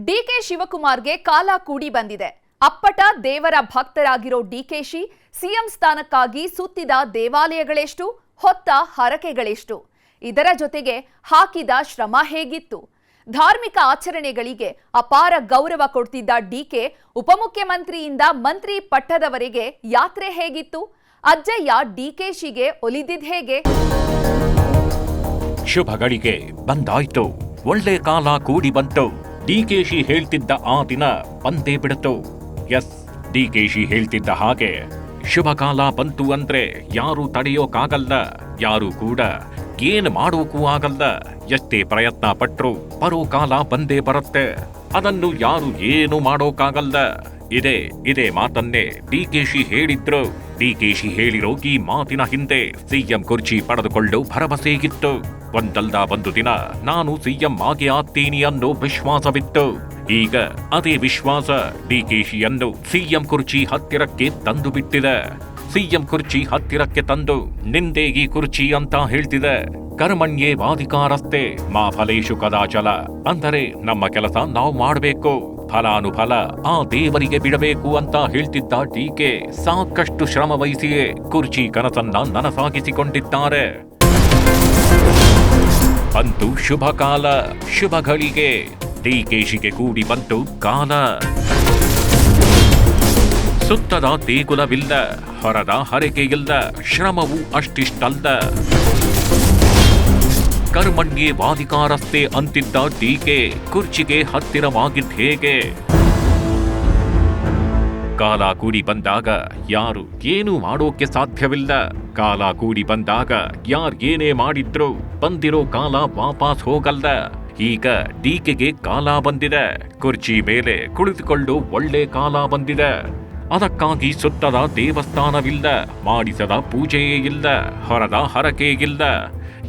DK ಶಿವಕುಮಾರ್ಗೆ ಕಾಲ ಕೂಡಿ ಬಂದಿದೆ. ಅಪ್ಪಟ ದೇವರ ಭಕ್ತರಾಗಿರೋ ಡಿಕೆಶಿ ಸಿಎಂ ಸ್ಥಾನಕ್ಕಾಗಿ ಸುತ್ತಿದ ದೇವಾಲಯಗಳೆಷ್ಟು, ಹೊತ್ತ ಹರಕೆಗಳೆಷ್ಟು, ಇದರ ಜೊತೆಗೆ ಹಾಕಿದ ಶ್ರಮ ಹೇಗಿತ್ತು? ಧಾರ್ಮಿಕ ಆಚರಣೆಗಳಿಗೆ ಅಪಾರ ಗೌರವ ಕೊಡ್ತಿದ್ದ ಡಿಕೆ ಉಪಮುಖ್ಯಮಂತ್ರಿಯಿಂದ ಮಂತ್ರಿ ಪಟ್ಟದವರೆಗೆ ಯಾತ್ರೆ ಹೇಗಿತ್ತು? ಅಜ್ಜಯ್ಯ ಡಿಕೆಶಿಗೆ ಒಲಿದಿದ್ ಹೇಗೆ? ಶುಭಗಳಿಗೆ ಬಂದಾಯ್ತು, ಒಳ್ಳೆ ಕಾಲ ಕೂಡಿ ಬಂತು. ಡಿಕೆಶಿ ಹೇಳ್ತಿದ್ದ ಆ ದಿನ ಬಂದೇ ಬಿಡ್ತು. ಎಸ್, ಡಿಕೆಶಿ ಹೇಳ್ತಿದ್ದ ಹಾಗೆ ಶುಭ ಕಾಲ ಬಂತು ಅಂದ್ರೆ ಯಾರು ತಡೆಯೋಕಾಗಲ್ಲ, ಯಾರು ಕೂಡ ಏನ್ ಮಾಡೋಕೂ ಆಗಲ್ಲ. ಎಷ್ಟೇ ಪ್ರಯತ್ನ ಪಟ್ರು ಬರೋ ಕಾಲ ಬಂದೇ ಬರುತ್ತೆ, ಅದನ್ನು ಯಾರು ಏನು ಮಾಡೋಕಾಗಲ್ಲ. ಇದೇ ಮಾತನ್ನೇ ಡಿಕೆಶಿ ಹೇಳಿದ್ರು. ಡಿಕೆಶಿ ಹೇಳಿರೋ ಈ ಮಾತಿನ ಹಿಂದೆ ಸಿಎಂ ಕುರ್ಚಿ ಪಡೆದುಕೊಳ್ಳೋ ಭರವಸೆಗಿತ್ತು. ಒಂದಲ್ಲ ಒಂದು ದಿನ ನಾನು ಸಿಎಂ ಆಗಿ ಆಗ್ತೀನಿ ಅನ್ನೋ ವಿಶ್ವಾಸವಿತ್ತು. ಈಗ ಅದೇ ವಿಶ್ವಾಸ ಡಿಕೆಶಿಯನ್ನು ಸಿಎಂ ಕುರ್ಚಿ ಹತ್ತಿರಕ್ಕೆ ತಂದು ಬಿಟ್ಟಿದೆ. ಸಿಎಂ ಕುರ್ಚಿ ಹತ್ತಿರಕ್ಕೆ ತಂದು ನಿಂದೆ ಈ ಕುರ್ಚಿ ಅಂತ ಹೇಳ್ತಿದೆ. ಕರ್ಮಣ್ಯೇ ವಾಧಿಕಾರಸ್ತೆ ಮಾ ಫಲೇಶು ಕದಾಚಲ. ಅಂದರೆ ನಮ್ಮ ಕೆಲಸ ನಾವು ಮಾಡಬೇಕು, ಫಲಾನುಫಲ ಆ ದೇವರಿಗೆ ಬಿಡಬೇಕು ಅಂತ ಹೇಳ್ತಿದ್ದ ಡಿಕೆ ಸಾಕಷ್ಟು ಶ್ರಮ ವಹಿಸಿಯೇ ಕುರ್ಚಿ ಕನಸನ್ನ ನನಸಾಗಿಸಿಕೊಂಡಿದ್ದಾರೆ. ಬಂತು ಶುಭ ಕಾಲ, ಶುಭ ಗಳಿಗೆ. ಡಿಕೆಶಿಗೆ ಕೂಡಿ ಬಂತು ಕಾಲ. ಸುತ್ತದ ದೇಗುಲವಿಲ್ಲ, ಹೊರದ ಹರಕೆಯಿಲ್ಲ, ಶ್ರಮವು ಅಷ್ಟಿಷ್ಟಲ್ಲ. ಕರ್ಮಣ್ಯೇ ವಾಧಿಕಾರಸ್ತೆ ಅಂತಿದ್ದ ಡಿಕೆ ಕುರ್ಚಿಗೆ ಹತ್ತಿರವಾಗಿದ್ದ ಹೇಗೆ? ಕಾಲ ಕೂಡಿ ಬಂದಾಗ ಯಾರು ಏನೂ ಮಾಡೋಕೆ ಸಾಧ್ಯವಿಲ್ಲ. ಕಾಲ ಕೂಡಿ ಬಂದಾಗ ಯಾರೇನೇ ಮಾಡಿದ್ರು ಬಂದಿರೋ ಕಾಲ ವಾಪಸ್ ಹೋಗಲ್ಲ. ಈಗ ಡಿಕೆಗೆ ಕಾಲ ಬಂದಿದೆ, ಕುರ್ಚಿ ಮೇಲೆ ಕುಳಿತುಕೊಂಡು ಒಳ್ಳೆ ಕಾಲ ಬಂದಿದೆ. ಅದಕ್ಕಾಗಿ ಸುತ್ತದ ದೇವಸ್ಥಾನವಿಲ್ಲ, ಮಾಡಿಸದ ಪೂಜೆಯೇ ಇಲ್ಲ, ಹೊರದ ಹರಕೆ ಇಲ್ಲ.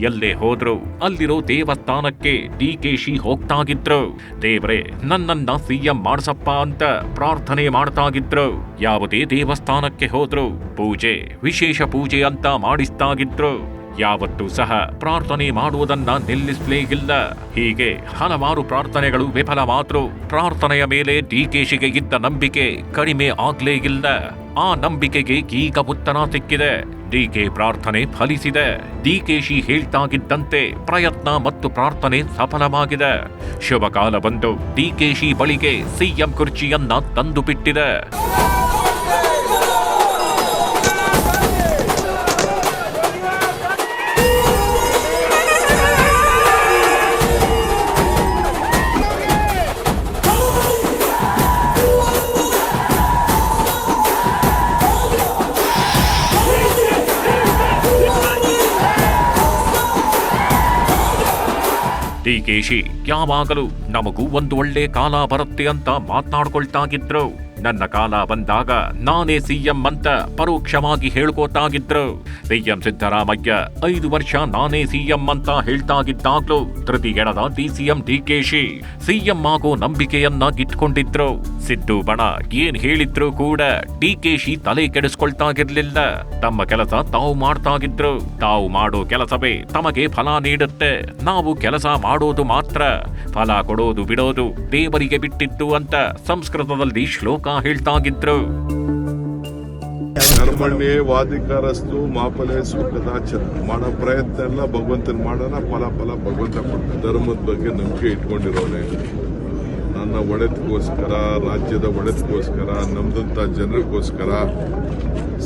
ಎಲ್ಲೇ ಹೋದ್ರು ಅಲ್ಲಿರೋ ದೇವಸ್ಥಾನಕ್ಕೆ ಡಿಕೆಶಿ ಹೋಗ್ತಾಗಿದ್ರು. ದೇವ್ರೆ ನನ್ನನ್ನ ಸಿಎಂ ಮಾಡ್ಸಪ್ಪ ಅಂತ ಪ್ರಾರ್ಥನೆ ಮಾಡ್ತಾಗಿದ್ರು. ಯಾವುದೇ ದೇವಸ್ಥಾನಕ್ಕೆ ಹೋದ್ರು ಪೂಜೆ, ವಿಶೇಷ ಪೂಜೆ ಅಂತ ಮಾಡಿಸ್ತಾಗಿದ್ರು. ಯಾವತ್ತೂ ಸಹ ಪ್ರಾರ್ಥನೆ ಮಾಡುವುದನ್ನ ನಿಲ್ಲಿಸಲೇ ಇಲ್ಲ. ಹೀಗೆ ಹಲವಾರು ಪ್ರಾರ್ಥನೆಗಳು ವಿಫಲವಾದ್ರು ಪ್ರಾರ್ಥನೆಯ ಮೇಲೆ ಡಿಕೆಶಿಗೆ ಇದ್ದ ನಂಬಿಕೆ ಕಡಿಮೆ ಆಗ್ಲೇ ಇಲ್ಲ. ಆ ನಂಬಿಕೆಗೆ ಈಗ ಉತ್ತರ ಸಿಕ್ಕಿದೆ. ಡಿಕೆ ಪ್ರಾರ್ಥನೆ ಫಲಿಸಿದೆ. ಡಿಕೆಶಿ ಹೇಳ್ತಾಗಿದ್ದಂತೆ ಪ್ರಯತ್ನ ಮತ್ತು ಪ್ರಾರ್ಥನೆ ಸಫಲವಾಗಿದೆ. ಶುಭ ಕಾಲ ಬಂದು ಡಿಕೆಶಿ ಬಳಿಗೆ ಸಿಎಂ ಕುರ್ಚಿಯನ್ನ ತಂದು ಬಿಟ್ಟಿದೆ. ಡಿಕೆಶಿ ಯಾವಾಗಲೂ ನಮಗೂ ಒಂದು ಒಳ್ಳೆ ಕಾಲ ಬರುತ್ತೆ ಅಂತ ಮಾತನಾಡ್ಕೊಳ್ತಾಗಿದ್ರು. ನನ್ನ ಕಾಲ ಬಂದಾಗ ನಾನೇ ಸಿಎಂ ಅಂತ ಪರೋಕ್ಷವಾಗಿ ಹೇಳ್ಕೋತಾಗಿದ್ರು. ಸಿಎಂ ಸಿದ್ದರಾಮಯ್ಯ 5 ವರ್ಷ ನಾನೇ ಸಿಎಂ ಅಂತ ಹೇಳ್ತಾಗಿದ್ದಾಗ್ಲೂ ಧೃತಿಗೆಡದ ಡಿಸಿಎಂ ಡಿಕೆಶಿ ಸಿಎಂ ಆಗೋ ನಂಬಿಕೆಯನ್ನ ಇಟ್ಕೊಂಡಿದ್ರು. ಸಿದ್ದು ಬಣ ಏನ್ ಹೇಳಿದ್ರು ಕೂಡ ಡಿಕೆಶಿ ತಲೆ ಕೆಡಿಸ್ಕೊಳ್ತಾಗಿರ್ಲಿಲ್ಲ. ತಮ್ಮ ಕೆಲಸ ತಾವು ಮಾಡ್ತಾಗಿದ್ರು. ತಾವು ಮಾಡೋ ಕೆಲಸವೇ ತಮಗೆ ಫಲ ನೀಡುತ್ತೆ, ನಾವು ಕೆಲಸ ಮಾಡೋದು ಮಾತ್ರ, ಫಲ ಕೊಡೋದು ಬಿಡೋದು ದೇವರಿಗೆ ಬಿಟ್ಟಿದ್ದು ಅಂತ ಸಂಸ್ಕೃತದಲ್ಲಿ ಶ್ಲೋಕ ಹೇಳ್ತಾಗಿದ್ರು. ಕರ್ಮಣ್ಯೇ ವಾಧಿಕಾರಸ್ತು ಮಾಫಲೇಶು ಕದಾಚಲ. ಮಾಡೋ ಪ್ರಯತ್ನ ಎಲ್ಲ ಭಗವಂತನ ಮಾಡೋಣ, ಫಲ ಭಗವಂತ ಕೊಡ್ತಾನೆ. ಧರ್ಮದ ಬಗ್ಗೆ ನಂಬಿಕೆ ಇಟ್ಕೊಂಡಿರೋನೆ. ನನ್ನ ಒಡೆತಕ್ಕೋಸ್ಕರ, ರಾಜ್ಯದ ಒಡೆತಕ್ಕೋಸ್ಕರ, ನಮ್ದಂತ ಜನರಿಗೋಸ್ಕರ,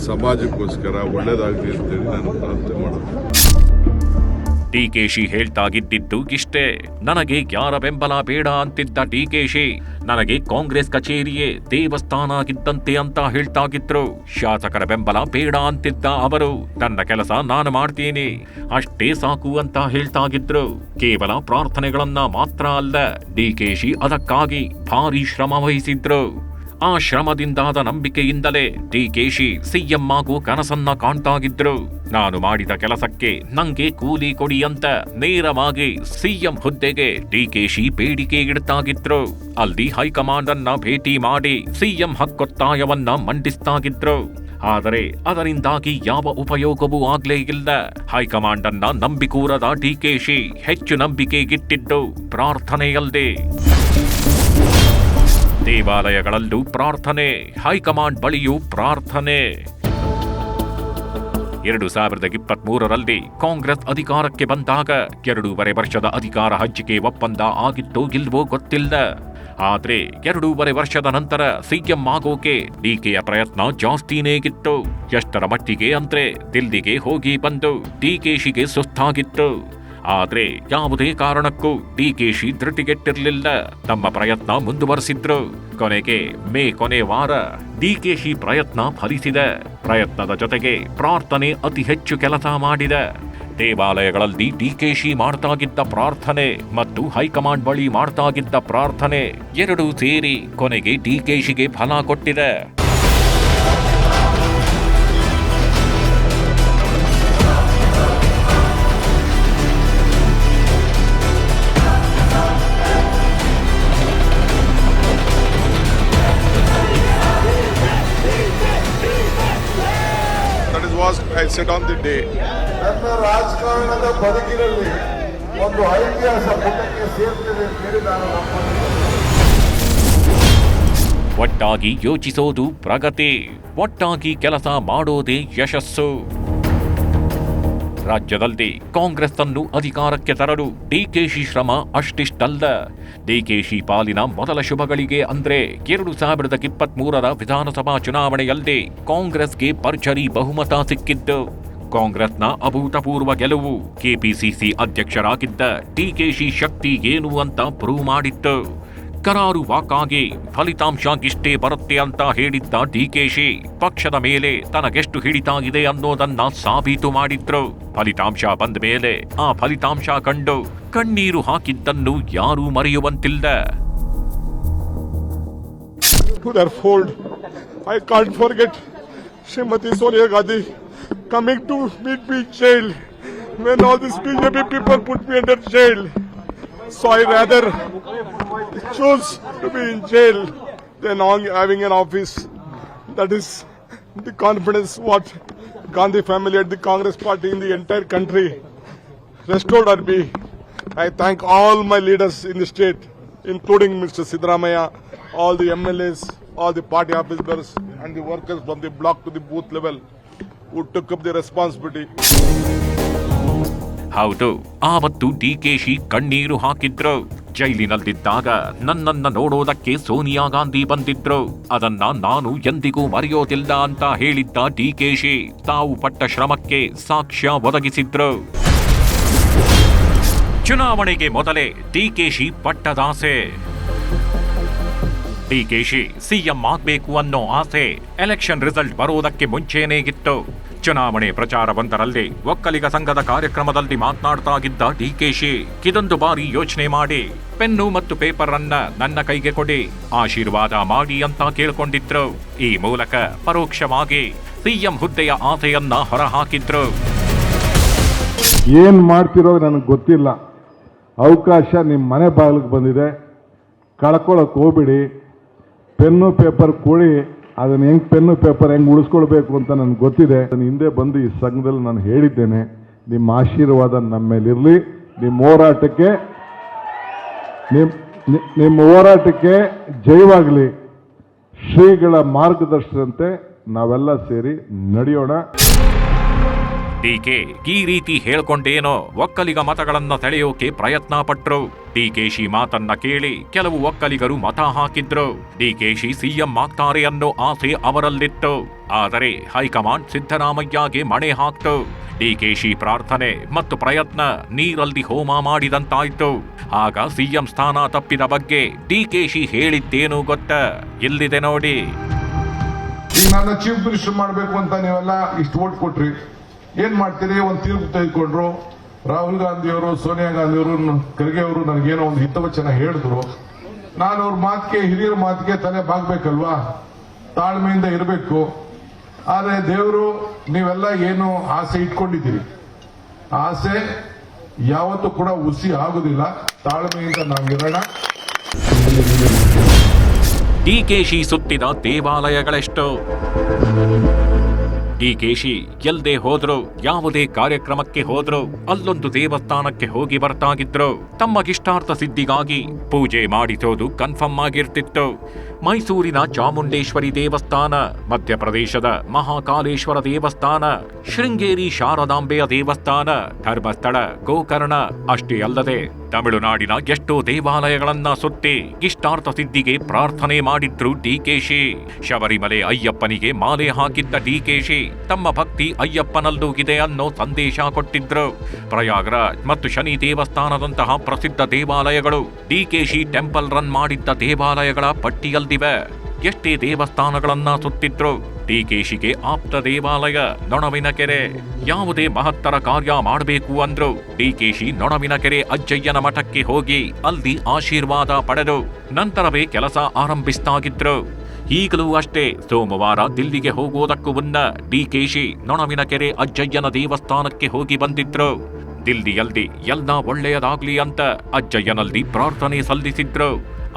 ಸಮಾಜಕ್ಕೋಸ್ಕರ ಒಳ್ಳೇದಾಗಲಿ ಅಂತೇಳಿ ನಾನು ಪ್ರಾರ್ಥನೆ ಮಾಡೋದು. ಡಿಕೆಶಿ ಹೇಳ್ತಾಗಿದ್ದಿದ್ದು ಇಷ್ಟೇ. ನನಗೆ ಯಾರ ಬೆಂಬಲ ಬೇಡ ಅಂತಿದ್ದ ಡಿಕೆಶಿ ನನಗೆ ಕಾಂಗ್ರೆಸ್ ಕಚೇರಿಯೇ ದೇವಸ್ಥಾನ ಆಗಿದ್ದಂತೆ ಅಂತ ಹೇಳ್ತಾಗಿದ್ರು. ಶಾಸಕರ ಬೆಂಬಲ ಬೇಡ ಅಂತಿದ್ದ ಅವರು ನನ್ನ ಕೆಲಸ ನಾನು ಮಾಡ್ತೀನಿ ಅಷ್ಟೇ ಸಾಕು ಅಂತ ಹೇಳ್ತಾಗಿದ್ರು. ಕೇವಲ ಪ್ರಾರ್ಥನೆಗಳನ್ನ ಮಾತ್ರ ಅಲ್ಲ, ಡಿಕೆಶಿ ಅದಕ್ಕಾಗಿ ಭಾರಿ ಶ್ರಮ ವಹಿಸಿದ್ರು. ಆ ಶ್ರಮದಿಂದಾದ ನಂಬಿಕೆಯಿಂದಲೇ ಡಿಕೆಶಿ ಸಿಎಂ ಆಗೋ ಕನಸನ್ನ ಕಾಣ್ತಾಗಿದ್ರು. ನಾನು ಮಾಡಿದ ಕೆಲಸಕ್ಕೆ ನಂಗೆ ಕೂಲಿ ಕೊಡಿ ಅಂತ ನೇರವಾಗಿ ಸಿಎಂ ಹುದ್ದೆಗೆ ಡಿಕೆಶಿ ಬೇಡಿಕೆ ಇಡ್ತಾಗಿದ್ರು. ಅಲ್ಲಿ ಹೈಕಮಾಂಡ್ ಅನ್ನ ಭೇಟಿ ಮಾಡಿ ಸಿಎಂ ಹಕ್ಕೊತ್ತಾಯವನ್ನ ಮಂಡಿಸ್ತಾಗಿದ್ರು. ಆದರೆ ಅದರಿಂದಾಗಿ ಯಾವ ಉಪಯೋಗವೂ ಆಗ್ಲೇ ಇಲ್ಲ. ಹೈಕಮಾಂಡ್ ಅನ್ನ ನಂಬಿಕೂರದ ಡಿಕೆಶಿ ಹೆಚ್ಚು ನಂಬಿಕೆ ಇಟ್ಟಿದ್ದು ಪ್ರಾರ್ಥನೆಯಲ್ಲದೆ. ದೇವಾಲಯಗಳಲ್ಲೂ ಪ್ರಾರ್ಥನೆ, ಹೈಕಮಾಂಡ್ ಬಳಿಯೂ ಪ್ರಾರ್ಥನೆ. 2023ರಲ್ಲಿ ಕಾಂಗ್ರೆಸ್ ಅಧಿಕಾರಕ್ಕೆ ಬಂದಾಗ 2.5 ವರ್ಷದ ಅಧಿಕಾರ ಹಂಚಿಕೆ ಒಪ್ಪಂದ ಆಗಿತ್ತೋ ಇಲ್ವೋ ಗೊತ್ತಿಲ್ಲ. ಆದ್ರೆ 2.5 ವರ್ಷದ ನಂತರ ಸಿಎಂ ಆಗೋಕೆ ಡಿಕೆಯ ಪ್ರಯತ್ನ ಜಾಸ್ತಿನೇಗಿತ್ತು. ಎಷ್ಟರ ಮಟ್ಟಿಗೆ ಅಂದ್ರೆ ದಿಲ್ಲಿಗೆ ಹೋಗಿ ಬಂದು ಡಿಕೆಶಿಗೆ ಸುಸ್ತಾಗಿತ್ತು. ಆದ್ರೆ ಯಾವುದೇ ಕಾರಣಕ್ಕೂ ಡಿಕೆಶಿ ಧೃತಿಗೆಟ್ಟಿರ್ಲಿಲ್ಲ. ತಮ್ಮ ಪ್ರಯತ್ನ ಮುಂದುವರೆಸಿದ್ರು. ಕೊನೆಗೆ ಮೇ ಕೊನೆ ವಾರ ಡಿಕೆಶಿ ಪ್ರಯತ್ನ ಫಲಿಸಿದೆ. ಪ್ರಯತ್ನದ ಜೊತೆಗೆ ಪ್ರಾರ್ಥನೆ ಅತಿ ಹೆಚ್ಚು ಕೆಲಸ ಮಾಡಿದೆ. ದೇವಾಲಯಗಳಲ್ಲಿ ಡಿಕೆಶಿ ಮಾಡ್ತಾಗಿದ್ದ ಪ್ರಾರ್ಥನೆ ಮತ್ತು ಹೈಕಮಾಂಡ್ ಬಳಿ ಮಾಡ್ತಾಗಿದ್ದ ಪ್ರಾರ್ಥನೆ ಎರಡೂ ಸೇರಿ ಕೊನೆಗೆ ಡಿಕೆಶಿಗೆ ಫಲ ಕೊಟ್ಟಿದೆ. I said on the day. ನನ್ನ ರಾಜಕಾರಣದ ಬದುಕಿನಲ್ಲಿ ಒಂದು ಐತಿಹಾಸ ಪುಟಕ್ಕೆ ಸೇರ್ತಿದೆ ಅಂತ ಹೇಳಿ ನಾನು ಒಟ್ಟಾಗಿ ಯೋಚಿಸೋದು ಪ್ರಗತಿ, ಒಟ್ಟಾಗಿ ಕೆಲಸ ಮಾಡೋದೇ ಯಶಸ್ಸು. ರಾಜ್ಯದಲ್ಲಿ ಕಾಂಗ್ರೆಸ್ ಅನ್ನು ಅಧಿಕಾರಕ್ಕೆ ತರಲು ಡಿಕೆಶಿ ಶ್ರಮ ಅಷ್ಟಿಷ್ಟಲ್ಲ. ಡಿಕೆಶಿ ಪಾಲಿನ ಮೊದಲ ಶುಭಗಳಿಗೆ ಅಂದ್ರೆ 2023ರ ವಿಧಾನಸಭಾ ಚುನಾವಣೆಯಲ್ಲಿ ಕಾಂಗ್ರೆಸ್ಗೆ ಭರ್ಜರಿ ಬಹುಮತ ಸಿಕ್ಕಿದ್ದು. ಕಾಂಗ್ರೆಸ್ನ ಅಭೂತಪೂರ್ವ ಗೆಲುವು ಕೆಪಿಸಿಸಿ ಅಧ್ಯಕ್ಷರಾಗಿದ್ದ ಡಿಕೆಶಿ ಶಕ್ತಿ ಏನು ಅಂತ ಪ್ರೂವ್ ಮಾಡಿತ್ತು. ಕರಾರುವಾಕ್ಕಾಗಿ ಫಲಿತಾಂಶ ಇಷ್ಟೇ ಬರುತ್ತೆ ಅಂತ ಹೇಳಿದ್ದ ಡಿಕೆಶಿ ಪಕ್ಷದ ಮೇಲೆ ತನಗೆಷ್ಟು ಹಿಡಿತ ಇದೆ ಅನ್ನೋದನ್ನ ಸಾಬೀತು ಮಾಡಿದ್ರು. ಫಲಿತಾಂಶ ಬಂದ ಮೇಲೆ ಆ ಫಲಿತಾಂಶ ಕಂಡು ಕಣ್ಣೀರು ಹಾಕಿದ್ದನ್ನು ಯಾರೂ ಮರೆಯುವಂತಿಲ್ಲ. I can't forget Srimati Sonia Gandhi coming to meet me in jail when all these BJP people put me under jail. So I rather choose to be in jail than having an office. That is the confidence what Gandhi family and the Congress party in the entire country restored on me. I thank all my leaders in the state, including Mr. Siddaramaiah, all the MLAs, all the party officers and the workers from the block to the booth level who took up the responsibility. ಹೌದು, ಆವತ್ತು ಡಿಕೆಶಿ ಕಣ್ಣೀರು ಹಾಕಿದ್ರು. ಜೈಲಿನಲ್ಲಿದ್ದಾಗ ನನ್ನನ್ನ ನೋಡೋದಕ್ಕೆ ಸೋನಿಯಾ ಗಾಂಧಿ ಬಂದಿದ್ರು. ಅದನ್ನ ನಾನು ಎಂದಿಗೂ ಮರೆಯೋದಿಲ್ಲ ಅಂತ ಹೇಳಿದ್ದ ಡಿಕೆಶಿ ತಾವು ಪಟ್ಟ ಶ್ರಮಕ್ಕೆ ಸಾಕ್ಷ್ಯ ಒದಗಿಸಿದ್ರು. ಚುನಾವಣೆಗೆ ಮೊದಲೇ ಡಿಕೆಶಿ ಪಟ್ಟದಾಸೆ. ಡಿಕೆಶಿ ಸಿಎಂ ಆಗ್ಬೇಕು ಅನ್ನೋ ಆಸೆ ಎಲೆಕ್ಷನ್ ರಿಸಲ್ಟ್ ಬರೋದಕ್ಕೆ ಮುಂಚೆನೇ ಇತ್ತು. ಚುನಾವಣೆ ಪ್ರಚಾರವೊಂದರಲ್ಲಿ ಒಕ್ಕಲಿಗ ಸಂಘದ ಕಾರ್ಯಕ್ರಮದಲ್ಲಿ ಮಾತನಾಡ್ತಾಗಿದ್ದ ಡಿಕೆಶಿ ಇದೊಂದು ಬಾರಿ ಯೋಚನೆ ಮಾಡಿ ಪೆನ್ನು ಮತ್ತು ಪೇಪರ್ ಅನ್ನ ನನ್ನ ಕೈಗೆ ಕೊಡಿ, ಆಶೀರ್ವಾದ ಮಾಡಿ ಅಂತ ಕೇಳ್ಕೊಂಡಿದ್ರು. ಈ ಮೂಲಕ ಪರೋಕ್ಷವಾಗಿ ಸಿಎಂ ಹುದ್ದೆಯ ಆಸೆಯನ್ನ ಹೊರಹಾಕಿದ್ರು. ಏನ್ ಮಾಡ್ತಿರೋ ನನಗೆ ಗೊತ್ತಿಲ್ಲ. ಅವಕಾಶ ನಿಮ್ಮ ಮನೆ ಬಾಗಿಲಿಗೆ ಬಂದಿದೆ, ಕಳ್ಕೊಳ್ಳೋಕೆ ಹೋಗ್ಬಿಡಿ. ಪೆನ್ನು ಪೇಪರ್ ಕೊಡಿ, ಅದನ್ನು ಹೆಂಗೆ ಪೆನ್ನು ಪೇಪರ್ ಹೆಂಗೆ ಉಳಿಸ್ಕೊಳ್ಬೇಕು ಅಂತ ನನಗೆ ಗೊತ್ತಿದೆ. ನಾನು ಹಿಂದೆ ಬಂದು ಈ ಸಂಘದಲ್ಲಿ ನಾನು ಹೇಳಿದ್ದೇನೆ, ನಿಮ್ಮ ಆಶೀರ್ವಾದ ನಮ್ಮ ಮೇಲಿರಲಿ. ನಿಮ್ಮ ಹೋರಾಟಕ್ಕೆ ಜಯವಾಗಲಿ. ಶ್ರೀಗಳ ಮಾರ್ಗದರ್ಶನದಂತೆ ನಾವೆಲ್ಲ ಸೇರಿ ನಡೆಯೋಣ. ಡಿಕೆ ಈ ರೀತಿ ಹೇಳ್ಕೊಂಡೇನೋ ಒಕ್ಕಲಿಗ ಮತಗಳನ್ನ ಸೆಳೆಯೋಕೆ ಪ್ರಯತ್ನ ಪಟ್ರು. ಡಿಕೆಶಿ ಮಾತನ್ನ ಕೇಳಿ ಕೆಲವು ಒಕ್ಕಲಿಗರು ಮತ ಹಾಕಿದ್ರು. ಡಿಕೆಶಿ ಸಿಎಂ ಆಗ್ತಾರೆ ಅನ್ನೋ ಆಸೆ ಅವರಲ್ಲಿತ್ತು. ಆದರೆ ಹೈಕಮಾಂಡ್ ಸಿದ್ದರಾಮಯ್ಯಗೆ ಮಣೆ ಹಾಕ್ತು. ಡಿಕೆಶಿ ಪ್ರಾರ್ಥನೆ ಮತ್ತು ಪ್ರಯತ್ನ ನೀರಲ್ಲಿ ಹೋಮ ಮಾಡಿದಂತಾಯ್ತು. ಆಗ ಸಿಎಂ ಸ್ಥಾನ ತಪ್ಪಿದ ಬಗ್ಗೆ ಡಿಕೆಶಿ ಹೇಳಿದ್ದೇನು ಗೊತ್ತಾ? ಇಲ್ಲಿದೆ ನೋಡಿ. ಈಗ ನನ್ನ ಚೀಫ್ ಮಿನಿಸ್ಟರ್ ಮಾಡಬೇಕು ಅಂತ ನೀವೆಲ್ಲ ಇಷ್ಟು ಓಟ್ ಕೊಟ್ರಿ, ಏನ್ ಮಾಡ್ತೀರಿ? ಒಂದು ತೀರ್ಪು ತೆಗೆದುಕೊಂಡ್ರು. ರಾಹುಲ್ ಗಾಂಧಿ ಅವರು, ಸೋನಿಯಾ ಗಾಂಧಿ ಅವರು, ಖರ್ಗೆ ಅವರು ನನಗೇನೋ ಒಂದು ಹಿತವಚನ ಹೇಳಿದ್ರು. ನಾನು ಅವ್ರ ಮಾತಿಗೆ, ಹಿರಿಯರ ಮಾತಿಗೆ ತಲೆ ಬಾಗ್ಬೇಕಲ್ವಾ? ತಾಳ್ಮೆಯಿಂದ ಇರಬೇಕು. ಆದ್ರೆ ದೇವರು ನೀವೆಲ್ಲ ಏನು ಆಸೆ ಇಟ್ಕೊಂಡಿದ್ದೀರಿ, ಆಸೆ ಯಾವತ್ತೂ ಕೂಡ ಹುಸಿ ಆಗುದಿಲ್ಲ. ತಾಳ್ಮೆಯಿಂದ ನಾವಿರೋಣ. ಡಿಕೆಶಿ ಸುತ್ತಿದ ದೇವಾಲಯಗಳೆಷ್ಟು? ಡಿಕೆಶಿ ಎಲ್ಲೇ ಹೋದ್ರು, ಯಾವುದೇ ಕಾರ್ಯಕ್ರಮಕ್ಕೆ ಹೋದ್ರು ಅಲ್ಲೊಂದು ದೇವಸ್ಥಾನಕ್ಕೆ ಹೋಗಿ ಬರ್ತಾಗಿದ್ರು. ತಮ್ಮಗಿಷ್ಟಾರ್ಥ ಸಿದ್ಧಿಗಾಗಿ ಪೂಜೆ ಮಾಡಿಸೋದು ಕನ್ಫರ್ಮ್ ಆಗಿರ್ತಿತ್ತು. ಮೈಸೂರಿನ ಚಾಮುಂಡೇಶ್ವರಿ ದೇವಸ್ಥಾನ, ಮಧ್ಯಪ್ರದೇಶದ ಮಹಾಕಾಲೇಶ್ವರ ದೇವಸ್ಥಾನ, ಶೃಂಗೇರಿ ಶಾರದಾಂಬೆಯ ದೇವಸ್ಥಾನ, ಧರ್ಮಸ್ಥಳ, ಗೋಕರ್ಣ ಅಷ್ಟೇ ಅಲ್ಲದೆ ತಮಿಳುನಾಡಿನ ಎಷ್ಟೋ ದೇವಾಲಯಗಳನ್ನ ಸುತ್ತಿ ಇಷ್ಟಾರ್ಥ ಸಿದ್ಧಿಗೆ ಪ್ರಾರ್ಥನೆ ಮಾಡಿದ್ರು ಡಿಕೆಶಿ. ಶಬರಿಮಲೆ ಅಯ್ಯಪ್ಪನಿಗೆ ಮಾಲೆ ಹಾಕಿದ್ದ ಡಿಕೆಶಿ ತಮ್ಮ ಭಕ್ತಿ ಅಯ್ಯಪ್ಪನಲ್ಲೂ ಇದೆ ಅನ್ನೋ ಸಂದೇಶ ಕೊಟ್ಟಿದ್ರು. ಪ್ರಯಾಗ್ರಾಜ್ ಮತ್ತು ಶನಿ ದೇವಸ್ಥಾನದಂತಹ ಪ್ರಸಿದ್ಧ ದೇವಾಲಯಗಳು ಡಿಕೆಶಿ ಟೆಂಪಲ್ ರನ್ ಮಾಡಿದ್ದ ದೇವಾಲಯಗಳ ಪಟ್ಟಿಯಲ್ಲಿವೆ. ಎಷ್ಟೇ ದೇವಸ್ಥಾನಗಳನ್ನ ಸುತ್ತಿದ್ರು ಡಿಕೆಶಿಗೆ ಆಪ್ತ ದೇವಾಲಯ ನೊಣವಿನಕೆರೆ. ಯಾವುದೇ ಮಹತ್ತರ ಕಾರ್ಯ ಮಾಡಬೇಕು ಅಂದ್ರು ಡಿಕೆಶಿ ನೊಣವಿನಕೆರೆ ಅಜ್ಜಯ್ಯನ ಮಠಕ್ಕೆ ಹೋಗಿ ಅಲ್ಲಿ ಆಶೀರ್ವಾದ ಪಡೆದು ನಂತರವೇ ಕೆಲಸ ಆರಂಭಿಸ್ತಾಗಿದ್ರು. ಈಗಲೂ ಅಷ್ಟೇ ಸೋಮವಾರ ದಿಲ್ಲಿಗೆ ಹೋಗೋದಕ್ಕೂ ಮುನ್ನ ಡಿಕೆಶಿ ನೊಣವಿನಕೆರೆ ಅಜ್ಜಯ್ಯನ ದೇವಸ್ಥಾನಕ್ಕೆ ಹೋಗಿ ಬಂದಿದ್ರು. ದಿಲ್ಲಿಯಲ್ಲಿ ಎಲ್ಲ ಒಳ್ಳೆಯದಾಗ್ಲಿ ಅಂತ ಅಜ್ಜಯ್ಯನಲ್ಲಿ ಪ್ರಾರ್ಥನೆ ಸಲ್ಲಿಸಿದ್ರು.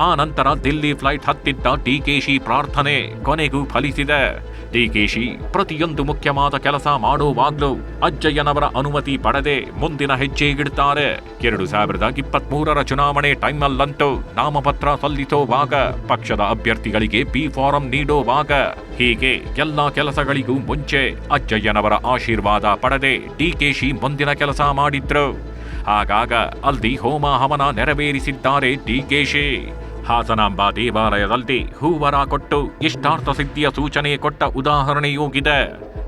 ಆ ನಂತರ ದಿಲ್ಲಿ ಫ್ಲೈಟ್ ಹತ್ತಿದ್ದ ಡಿಕೆಶಿ ಪ್ರಾರ್ಥನೆ ಕೊನೆಗೂ ಫಲಿಸಿದೆ. ಡಿಕೆಶಿ ಪ್ರತಿಯೊಂದು ಮುಖ್ಯವಾದ ಕೆಲಸ ಮಾಡುವಾಗ್ಲೂ ಅಜ್ಜಯ್ಯನವರ ಅನುಮತಿ ಪಡೆದೇ ಮುಂದಿನ ಹೆಜ್ಜೆ ಇಡ್ತಾರೆ. 2023 ಚುನಾವಣೆ ಟೈಮ್ನಲ್ಲಂತೂ ನಾಮಪತ್ರ ಸಲ್ಲಿಸುವಾಗ, ಪಕ್ಷದ ಅಭ್ಯರ್ಥಿಗಳಿಗೆ ಬಿ ಫಾರಂ ನೀಡುವಾಗ, ಹೀಗೆ ಎಲ್ಲಾ ಕೆಲಸಗಳಿಗೂ ಮುಂಚೆ ಅಜ್ಜಯ್ಯನವರ ಆಶೀರ್ವಾದ ಪಡೆದೇ ಡಿಕೆಶಿ ಮುಂದಿನ ಕೆಲಸ ಮಾಡಿದ್ರು. ಆಗಾಗ ಅಲ್ಲಿ ಹೋಮ ಹವನ ನೆರವೇರಿಸಿದ್ದಾರೆ ಡಿಕೆಶಿ. ಹಾಸನಾಂಬ ದೇವಾಲಯದಲ್ಲಿ ಹೂವರ ಕೊಟ್ಟು ಇಷ್ಟಾರ್ಥ ಸಿದ್ಧಿಯ ಸೂಚನೆ ಕೊಟ್ಟ ಉದಾಹರಣೆಯೂ ಇದೆ.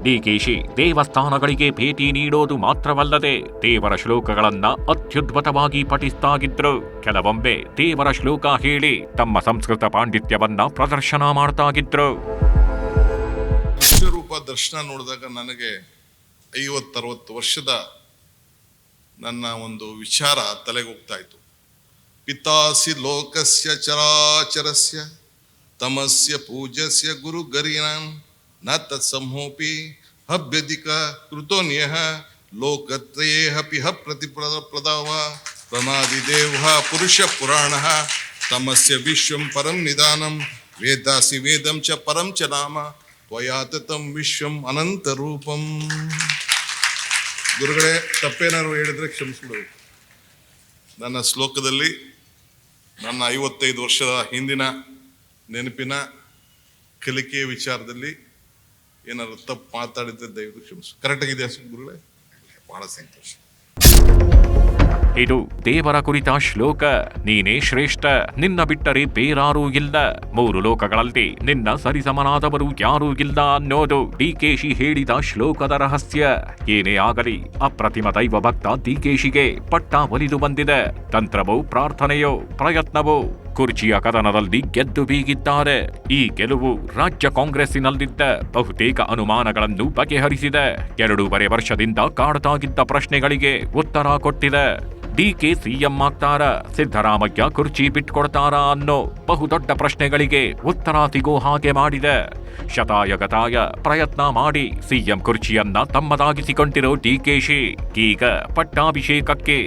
ಡಿಕೆಶಿ ದೇವಸ್ಥಾನಗಳಿಗೆ ಭೇಟಿ ನೀಡೋದು ಮಾತ್ರವಲ್ಲದೆ ದೇವರ ಶ್ಲೋಕಗಳನ್ನ ಅತ್ಯದ್ಭುತವಾಗಿ ಪಠಿಸ್ತಾಗಿದ್ರು. ಕೆಲವೊಮ್ಮೆ ದೇವರ ಶ್ಲೋಕ ಹೇಳಿ ತಮ್ಮ ಸಂಸ್ಕೃತ ಪಾಂಡಿತ್ಯವನ್ನ ಪ್ರದರ್ಶನ ಮಾಡ್ತಾಗಿದ್ರು. ವಿಶ್ವರೂಪ ದರ್ಶನ ನೋಡಿದಾಗ ನನಗೆ 50-60 ವರ್ಷದ ನನ್ನ ಒಂದು ವಿಚಾರ ತಲೆಗೆ ಹೋಗ್ತಾ ಇತ್ತು. ಪಿತಾಸಿ ಲೋಕಸ್ಯ ಚರಾಚರಸ್ಯ ತಮಸ್ಯ ಪೂಜಸ್ಯ ಗುರು ಗರಿನಾಂ ನ ತತ್ಸಂಹೋಪಿ ಹಭ್ಯಧಿಕ ಕೃತೋನ್ಯಃ ಲೋಕತ್ರಯೇಹಪಿ ಪ್ರತಿಪ್ರದಾವ ಪ್ರಣಾದಿದೇವ ಪುರುಷ ಪುರಾಣಃ ತಮಸ್ಯ ವಿಶ್ವಂ ಪರಂ ನಿಧಾನಂ ವೇದಾಸಿ ವೇದಂ ಚ ಪರಂ ಚ ನಾಮ ತ್ವಯಾತತಂ ವಿಶ್ವಂ ಅನಂತ ರೂಪಂ. ಗುರುಗಳೇ, ತಪ್ಪೇನಾರು ಹೇಳಿದ್ರೆ ಕ್ಷಮಿಸ್ಬಿಡು. ನನ್ನ ಶ್ಲೋಕದಲ್ಲಿ ನನ್ನ 55 ವರ್ಷದ ಹಿಂದಿನ ನೆನಪಿನ ಕಲಿಕೆಯ ವಿಚಾರದಲ್ಲಿ ಏನಾದ್ರು ತಪ್ಪು ಮಾತಾಡಿದ್ರೆ ದಯವಿಟ್ಟು ಕ್ಷಮಿಸು. ಕರೆಕ್ಟಾಗಿದೆಯಾ ಗುರುಗಳೇ? ಬಹಳ ಸಂತೋಷ. ಇದು ದೇವರ ಕುರಿತ ಶ್ಲೋಕ. ನೀನೇ ಶ್ರೇಷ್ಠ, ನಿನ್ನ ಬಿಟ್ಟರೆ ಬೇರಾರೂ ಇಲ್ಲ, 3 ಲೋಕಗಳಲ್ಲಿ ನಿನ್ನ ಸರಿಸಮನಾದವರು ಯಾರೂ ಇಲ್ಲ ಅನ್ನೋದು ಡಿಕೆಶಿ ಹೇಳಿದ ಶ್ಲೋಕದ ರಹಸ್ಯ. ಏನೇ ಆಗಲಿ ಅಪ್ರತಿಮ ದೈವ ಭಕ್ತ ಡಿಕೆಶಿಗೆ ಪಟ್ಟ ಒಲಿದು ಬಂದಿದೆ. ತಂತ್ರವೋ, ಪ್ರಾರ್ಥನೆಯೋ, ಪ್ರಯತ್ನವೋ ಕುರ್ಚಿಯ ಕದನದಲ್ಲಿ ಗೆದ್ದು ಬೀಗಿದ್ದಾರೆ. ಈ ಗೆಲುವು ರಾಜ್ಯ ಕಾಂಗ್ರೆಸ್ಸಿನಲ್ಲಿದ್ದ ಬಹುತೇಕ ಅನುಮಾನಗಳನ್ನು ಬಗೆಹರಿಸಿದೆ. 2.5 ವರ್ಷದಿಂದ ಕಾಡ್ತಾಗಿದ್ದ ಪ್ರಶ್ನೆಗಳಿಗೆ ಉತ್ತರ ಕೊಟ್ಟಿದೆ. ಡಿಕೆ ಸಿಎಂ ಆಗ್ತಾರ, ಸಿದ್ದರಾಮಯ್ಯ ಕುರ್ಚಿ ಬಿಟ್ಕೊಡ್ತಾರಾ ಅನ್ನೋ ಬಹುದೊಡ್ಡ ಪ್ರಶ್ನೆಗಳಿಗೆ ಉತ್ತರ ಸಿಗೋ ಹಾಗೆ ಮಾಡಿದೆ. ಶತಾಯಗತಾಯ ಪ್ರಯತ್ನ ಮಾಡಿ ಸಿಎಂ ಕುರ್ಚಿಯನ್ನ ತಮ್ಮದಾಗಿಸಿಕೊಂಡಿರೋ ಡಿಕೆಶಿ ಈಗ ಪಟ್ಟಾಭಿಷೇಕಕ್ಕೆ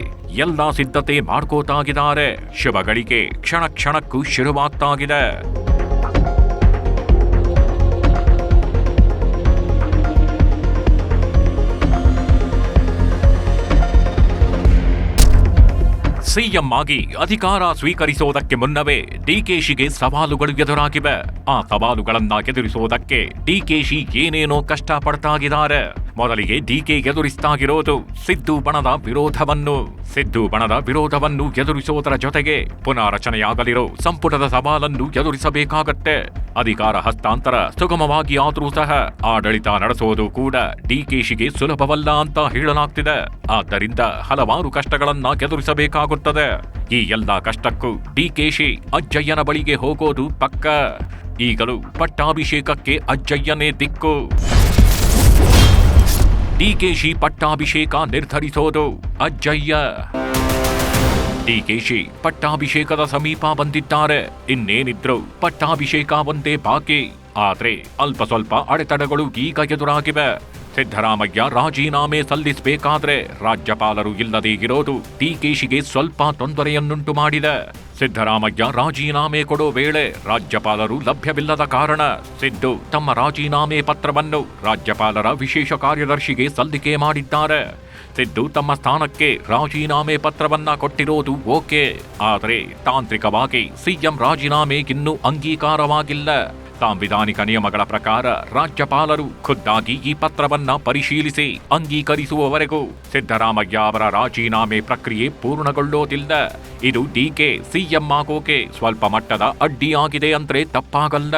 ಎಲ್ಲಾ ಸಿದ್ಧತೆ ಮಾಡ್ಕೋತಾಗಿದ್ದಾರೆ. ಶುಭಗಳಿಗೆ ಕ್ಷಣ ಕ್ಷಣಕ್ಕೂ ಶುರುವಾಗ್ತಾಗಿದೆ. ಸಿಎಂ ಆಗಿ ಅಧಿಕಾರ ಸ್ವೀಕರಿಸೋದಕ್ಕೆ ಮುನ್ನವೇ ಡಿಕೆಶಿಗೆ ಸವಾಲುಗಳು ಎದುರಾಗಿವೆ. ಆ ಸವಾಲುಗಳನ್ನ ಎದುರಿಸೋದಕ್ಕೆ ಡಿಕೆಶಿ ಏನೇನೋ ಕಷ್ಟ ಪಡ್ತಾಗಿದ್ದಾರೆ. ಮೊದಲಿಗೆ ಡಿಕೆ ಎದುರಿಸ್ತಾಗಿರೋದು ಸಿದ್ದು ಬಣದ ವಿರೋಧವನ್ನು ಎದುರಿಸೋದರ ಜೊತೆಗೆ ಪುನಾರಚನೆಯಾಗಲಿರೋ ಸಂಪುಟದ ಸವಾಲನ್ನು ಎದುರಿಸಬೇಕಾಗತ್ತೆ. ಅಧಿಕಾರ ಹಸ್ತಾಂತರ ಸುಗಮವಾಗಿ ಆದರೂ ಸಹ ಆಡಳಿತ ನಡೆಸೋದು ಕೂಡ ಡಿಕೆಶಿಗೆ ಸುಲಭವಲ್ಲ ಅಂತ ಹೇಳಲಾಗ್ತಿದೆ. ಆದ್ದರಿಂದ ಹಲವಾರು ಕಷ್ಟಗಳನ್ನ ಎದುರಿಸಬೇಕಾಗುತ್ತದೆ. ಈ ಎಲ್ಲಾ ಕಷ್ಟಕ್ಕೂ ಡಿಕೆಶಿ ಅಜ್ಜಯ್ಯನ ಬಳಿಗೆ ಹೋಗೋದು ಪಕ್ಕ. ಈಗಲೂ ಪಟ್ಟಾಭಿಷೇಕಕ್ಕೆ ಅಜ್ಜಯ್ಯನೇ ದಿಕ್ಕು. ಡಿಕೆಶಿ ಪಟ್ಟಾಭಿಷೇಕ ನಿರ್ಧರಿಸೋದು ಅಜ್ಜಯ್ಯ. ಡಿಕೆಶಿ ಪಟ್ಟಾಭಿಷೇಕದ ಸಮೀಪ ಬಂದಿದ್ದಾರೆ. ಇನ್ನೇನಿದ್ರು ಪಟ್ಟಾಭಿಷೇಕ ಒಂದೇ ಬಾಕಿ. ಆದ್ರೆ ಅಲ್ಪ ಸ್ವಲ್ಪ ಅಡೆತಡೆಗಳು ಈಗ ಎದುರಾಗಿವೆ. ಸಿದ್ದರಾಮಯ್ಯ ರಾಜೀನಾಮೆ ಸಲ್ಲಿಸಬೇಕಾದ್ರೆ ರಾಜ್ಯಪಾಲರು ಇಲ್ಲದೇ ಇರೋದು ಡಿಕೆಶಿಗೆ ಸ್ವಲ್ಪ ತೊಂದರೆಯನ್ನುಂಟು ಮಾಡಿದೆ. ಸಿದ್ದರಾಮಯ್ಯ ರಾಜೀನಾಮೆ ಕೊಡೋ ವೇಳೆ ರಾಜ್ಯಪಾಲರು ಲಭ್ಯವಿಲ್ಲದ ಕಾರಣ ಸಿದ್ದು ತಮ್ಮ ರಾಜೀನಾಮೆ ಪತ್ರವನ್ನು ರಾಜ್ಯಪಾಲರ ವಿಶೇಷ ಕಾರ್ಯದರ್ಶಿಗೆ ಸಲ್ಲಿಕೆ ಮಾಡಿದ್ದಾರೆ. ಸಿದ್ದು ತಮ್ಮ ಸ್ಥಾನಕ್ಕೆ ರಾಜೀನಾಮೆ ಪತ್ರವನ್ನ ಕೊಟ್ಟಿರೋದು ಓಕೆ, ಆದರೆ ತಾಂತ್ರಿಕವಾಗಿ ಸಿಎಂ ರಾಜೀನಾಮೆ ಇನ್ನೂ ಅಂಗೀಕಾರವಾಗಿಲ್ಲ. ಸಾಂವಿಧಾನಿಕ ನಿಯಮಗಳ ಪ್ರಕಾರ ರಾಜ್ಯಪಾಲರು ಖುದ್ದಾಗಿ ಈ ಪತ್ರವನ್ನ ಪರಿಶೀಲಿಸಿ ಅಂಗೀಕರಿಸುವವರೆಗೂ ಸಿದ್ದರಾಮಯ್ಯ ಅವರ ರಾಜೀನಾಮೆ ಪ್ರಕ್ರಿಯೆ ಪೂರ್ಣಗೊಳ್ಳೋದಿಲ್ಲ. ಇದು ಡಿಕೆ ಸಿಎಂ ಆಗೋಕೆ ಸ್ವಲ್ಪ ಮಟ್ಟದ ಅಡ್ಡಿಯಾಗಿದೆ ಅಂದ್ರೆ ತಪ್ಪಾಗಲ್ಲ.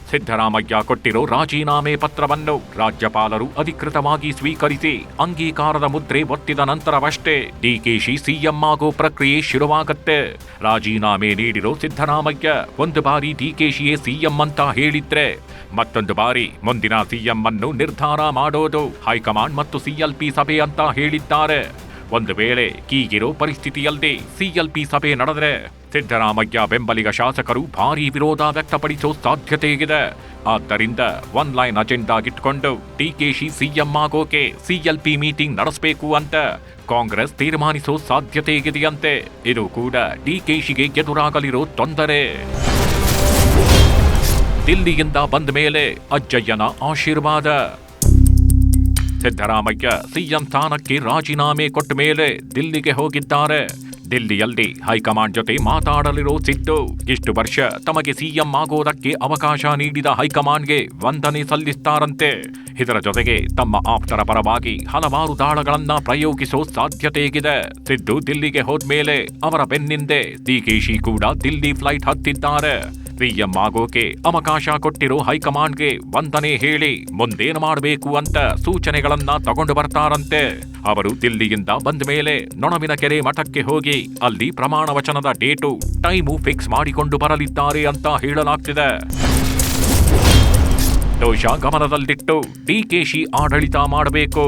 ಸಿದ್ದರಾಮಯ್ಯ ಕೊಟ್ಟಿರೋ ರಾಜೀನಾಮೆ ಪತ್ರವನ್ನು ರಾಜ್ಯಪಾಲರು ಅಧಿಕೃತವಾಗಿ ಸ್ವೀಕರಿಸಿ ಅಂಗೀಕಾರದ ಮುದ್ರೆ ಒತ್ತಿದ ನಂತರವಷ್ಟೇ ಡಿಕೆಶಿ ಸಿಎಂ ಆಗೋ ಪ್ರಕ್ರಿಯೆ ಶುರುವಾಗತ್ತೆ. ರಾಜೀನಾಮೆ ನೀಡಿರೋ ಸಿದ್ದರಾಮಯ್ಯ ಒಂದು ಬಾರಿ ಡಿಕೆಶಿಯೇ ಸಿಎಂ ಅಂತ ಹೇಳಿದ್ರೆ, ಮತ್ತೊಂದು ಬಾರಿ ಮುಂದಿನ ಸಿಎಂ ಅನ್ನು ನಿರ್ಧಾರ ಮಾಡೋದು ಹೈಕಮಾಂಡ್ ಮತ್ತು ಸಿಎಲ್ಪಿ ಸಭೆ ಅಂತ ಹೇಳಿದ್ದಾರೆ. ಒಂದು ವೇಳೆ ಹೀಗಿರೋ ಪರಿಸ್ಥಿತಿಯಲ್ಲಿ ಸಿಎಲ್ಪಿ ಸಭೆ ನಡೆದರೆ ಸಿದ್ದರಾಮಯ್ಯ ಬೆಂಬಲಿಗ ಶಾಸಕರು ಭಾರೀ ವಿರೋಧ ವ್ಯಕ್ತಪಡಿಸೋ ಸಾಧ್ಯತೆ ಇದೆ. ಆದ್ದರಿಂದ ಒನ್ ಲೈನ್ ಅಜೆಂಡಾ ಇಟ್ಕೊಂಡು ಡಿಕೆಶಿ ಸಿಎಂ ಆಗೋಕೆ ಸಿಎಲ್ಪಿ ಮೀಟಿಂಗ್ ನಡೆಸಬೇಕು ಅಂತ ಕಾಂಗ್ರೆಸ್ ತೀರ್ಮಾನಿಸೋ ಸಾಧ್ಯತೆ ಇದೆಯಂತೆ. ಇದು ಕೂಡ ಡಿಕೆಶಿಗೆ ಎದುರಾಗಲಿರೋ ತೊಂದರೆ. ದಿಲ್ಲಿಯಿಂದ ಬಂದ ಮೇಲೆ ಅಜ್ಜಯ್ಯನ ಆಶೀರ್ವಾದ. ಸಿದ್ದರಾಮಯ್ಯ ಸಿಎಂ ಸ್ಥಾನಕ್ಕೆ ರಾಜೀನಾಮೆ ಕೊಟ್ಟ ಮೇಲೆ ದಿಲ್ಲಿಗೆ ಹೋಗಿದ್ದಾರೆ. ದಿಲ್ಲಿಯಲ್ಲಿ ಹೈಕಮಾಂಡ್ ಜೊತೆ ಮಾತಾಡಲಿರೋ ಸಿದ್ದು ಇಷ್ಟು ವರ್ಷ ತಮಗೆ ಸಿಎಂ ಆಗೋದಕ್ಕೆ ಅವಕಾಶ ನೀಡಿದ ಹೈಕಮಾಂಡ್ಗೆ ವಂದನೆ ಸಲ್ಲಿಸ್ತಾರಂತೆ. ಇದರ ಜೊತೆಗೆ ತಮ್ಮ ಆಪ್ತರ ಪರವಾಗಿ ಹಲವಾರು ದಾಳಗಳನ್ನ ಪ್ರಯೋಗಿಸೋ ಸಾಧ್ಯತೆಯಿದೆ. ಸಿದ್ದು ದಿಲ್ಲಿಗೆ ಹೋದ್ಮೇಲೆ ಅವರ ಬೆನ್ನಿಂದೆ ಡಿಕೆಶಿ ಕೂಡ ದಿಲ್ಲಿ ಫ್ಲೈಟ್ ಹತ್ತಿದ್ದಾರೆ. ಸಿಎಂ ಆಗೋಕೆ ಅವಕಾಶ ಕೊಟ್ಟಿರೋ ಹೈಕಮಾಂಡ್ಗೆ ವಂದನೆ ಹೇಳಿ ಮುಂದೇನು ಮಾಡಬೇಕು ಅಂತ ಸೂಚನೆಗಳನ್ನ ತಗೊಂಡು ಬರ್ತಾರಂತೆ. ಅವರು ದಿಲ್ಲಿಯಿಂದ ಬಂದ ಮೇಲೆ ನೊಣವಿನಕೆರೆ ಮಠಕ್ಕೆ ಹೋಗಿ ಅಲ್ಲಿ ಪ್ರಮಾಣ ವಚನದ ಡೇಟು ಟೈಮು ಫಿಕ್ಸ್ ಮಾಡಿಕೊಂಡು ಬರಲಿದ್ದಾರೆ ಅಂತ ಹೇಳಲಾಗ್ತಿದೆ. ದೋಷ ಗಮನದಲ್ಲಿಟ್ಟು ಡಿಕೆಶಿ ಆಡಳಿತ ಮಾಡಬೇಕು.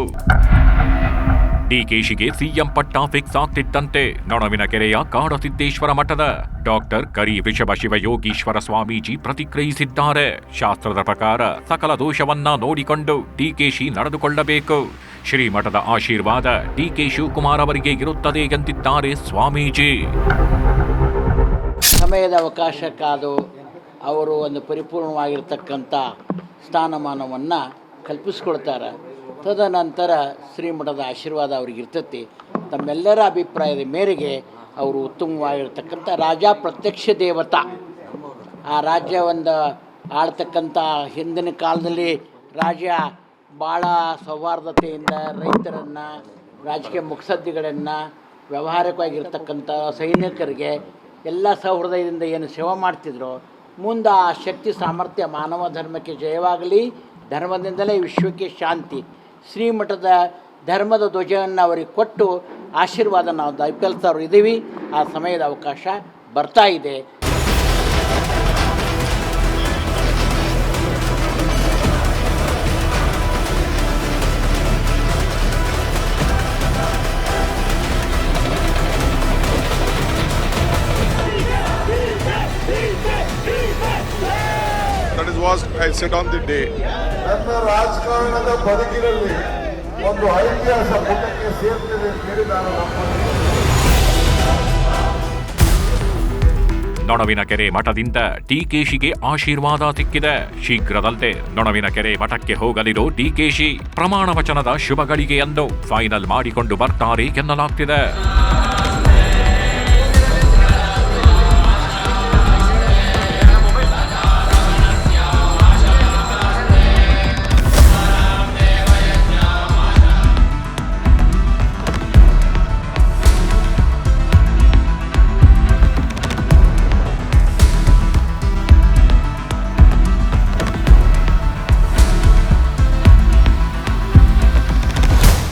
ಡಿಕೆಶಿಗೆ ಸಿಎಂ ಪಟ್ಟ ಫಿಕ್ಸ್ ಆಗ್ತಿದ್ದಂತೆ ನೊಣವಿನಕೆರೆಯ ಕಾಡಸಿದ್ದೇಶ್ವರ ಮಠದ ಡಾಕ್ಟರ್ ಕರಿ ವೃಷಭ ಶಿವಯೋಗೀಶ್ವರ ಸ್ವಾಮೀಜಿ ಪ್ರತಿಕ್ರಿಯಿಸಿದ್ದಾರೆ. ಶಾಸ್ತ್ರದ ಪ್ರಕಾರ ಸಕಲ ದೋಷವನ್ನ ನೋಡಿಕೊಂಡು ಡಿಕೆಶಿ ನಡೆದುಕೊಳ್ಳಬೇಕು. ಶ್ರೀಮಠದ ಆಶೀರ್ವಾದ ಡಿಕೆ ಶಿವಕುಮಾರ್ ಅವರಿಗೆ ಇರುತ್ತದೆ ಎಂದಿದ್ದಾರೆ ಸ್ವಾಮೀಜಿ. ಸಮಯದ ಅವಕಾಶಕ್ಕಾದು ಅವರು ಒಂದು ಪರಿಪೂರ್ಣವಾಗಿರ್ತಕ್ಕಂಥ ಸ್ಥಾನಮಾನವನ್ನು ಕಲ್ಪಿಸ್ಕೊಡ್ತಾರೆ. ತದನಂತರ ಶ್ರೀಮಠದ ಆಶೀರ್ವಾದ ಅವ್ರಿಗೆ ಇರ್ತೈತಿ. ತಮ್ಮೆಲ್ಲರ ಅಭಿಪ್ರಾಯದ ಮೇರೆಗೆ ಅವರು ಉತ್ತಮವಾಗಿರ್ತಕ್ಕಂಥ ರಾಜ ಪ್ರತ್ಯಕ್ಷ ದೇವತಾ. ಆ ರಾಜ್ಯ ಒಂದು ಆಳ್ತಕ್ಕಂಥ ಹಿಂದಿನ ಕಾಲದಲ್ಲಿ ರಾಜ್ಯ ಭಾಳ ಸೌಹಾರ್ದತೆಯಿಂದ ರೈತರನ್ನು, ರಾಜಕೀಯ ಮುತ್ಸದ್ದಿಗಳನ್ನು, ವ್ಯಾವಹಾರಿಕವಾಗಿರ್ತಕ್ಕಂಥ ಸೈನಿಕರಿಗೆ ಎಲ್ಲ ಸೌಹೃದಯದಿಂದ ಏನು ಸೇವೆ ಮಾಡ್ತಿದ್ರು, ಮುಂದೆ ಆ ಶಕ್ತಿ ಸಾಮರ್ಥ್ಯ ಮಾನವ ಧರ್ಮಕ್ಕೆ ಜಯವಾಗಲಿ, ಧರ್ಮದಿಂದಲೇ ವಿಶ್ವಕ್ಕೆ ಶಾಂತಿ, ಶ್ರೀಮಠದ ಧರ್ಮದ ಧ್ವಜವನ್ನು ಅವರಿಗೆ ಕೊಟ್ಟು ಆಶೀರ್ವಾದ ನಾವು ದಯಪಾಲಿಸ್ತಾರು ಇದ್ದೀವಿ. ಆ ಸಮಯದ ಅವಕಾಶ ಬರ್ತಾ ಇದೆ. That is what I said on the day. ನನ್ನ ರಾಜಕಾರಣದ ಬದುಕಿನಲ್ಲಿ ಒಂದು ಐತಿಹಾಸ ಪುಟಕ್ಕೆ ಸೇರ್ತಿದೆ ಅಂತೇಳಿ ನಾನು ನೊಣವಿನಕೆರೆ ಮಠದಿಂದ ಡಿಕೆಶಿಗೆ ಆಶೀರ್ವಾದ ಸಿಕ್ಕಿದೆ. ಶೀಘ್ರದಲ್ಲೇ ನೊಣವಿನಕೆರೆ ಮಠಕ್ಕೆ ಹೋಗಲಿರೋ ಡಿಕೆಶಿ ಪ್ರಮಾಣ ವಚನದ ಶುಭ ಗಳಿಗೆಯನ್ನು ಫೈನಲ್ ಮಾಡಿಕೊಂಡು ಬರ್ತಾರೆ ಎನ್ನಲಾಗ್ತಿದೆ.